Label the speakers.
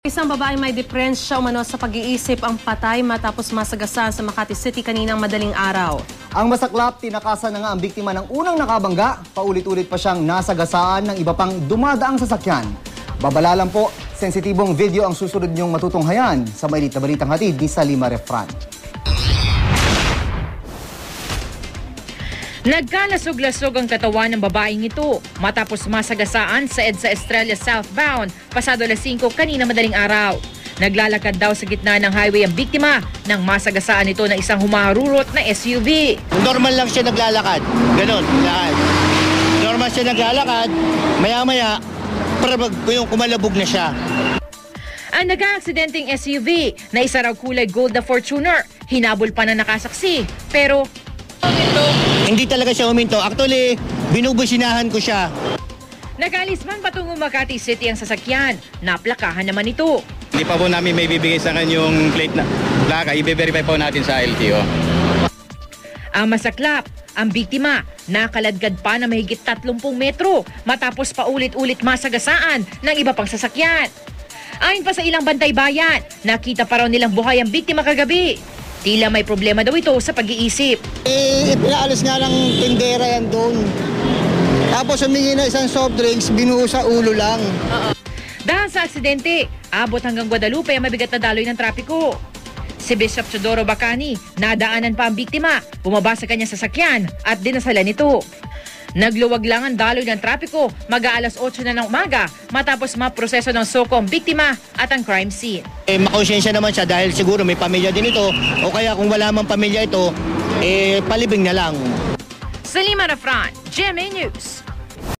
Speaker 1: Isang babaeng may deprensya umano sa pag-iisip ang patay matapos masagasaan sa Makati City kaninang madaling araw.
Speaker 2: Ang masaklap, tinakasan na nga ang biktima ng unang nakabangga. Paulit-ulit pa siyang nasagasaan ng iba pang dumadaang sasakyan. Babala lang po, sensitibong video ang susunod niyong matutunghayan sa mainit na balitang hatid ni Salima Refran.
Speaker 3: Nagkalasog-lasog ang katawan ng babaeng ito matapos masagasaan sa EDSA Estrella southbound pasado alas 5 kanina madaling araw. Naglalakad daw sa gitna ng highway ang biktima nang masagasaan ito ng isang humaharurot na SUV.
Speaker 4: Normal lang siya naglalakad. Ganon, lakad. Normal siya naglalakad. Maya-maya, yung kumalabog na siya.
Speaker 3: Ang nag-aaksidenteng SUV na isa raw kulay gold na Fortuner, hinabol pa na nakasaksi. Pero
Speaker 4: hindi talaga siya huminto. Actually, binubusinahan ko siya.
Speaker 3: nag-alis man patungong Makati City ang sasakyan. Naplakahan naman ito.
Speaker 5: Hindi pa po namin may bibigay sa kanya yung plate na plaka. I-verify po natin sa LTO.
Speaker 3: Ang masaklap, ang biktima, nakaladkad pa na mahigit 30 metro matapos paulit-ulit masagasaan ng iba pang sasakyan. Ayon pa sa ilang bantay bayan, nakita pa raw nilang buhay ang biktima kagabi. Tila may problema daw ito sa pag-iisip.
Speaker 4: Pinaalis nga ng tindera yan doon. Tapos humingi na isang soft drinks, binuho sa ulo lang.
Speaker 3: Dahil sa aksidente, abot hanggang Guadalupe ang mabigat na daloy ng trapiko. Si Bishop Chodoro Bacani, nadaanan pa ang biktima, bumaba sa kanyang sasakyan at dinasalan ito. Nagluwag lang ang daloy ng trapiko mag-aalas 8 na ng umaga matapos maproseso ng soko ang biktima at ang crime scene.
Speaker 4: Makonsensya naman siya dahil siguro may pamilya din ito o kaya kung wala mang pamilya ito, palibing na lang.
Speaker 3: Salima Refran, GMA News.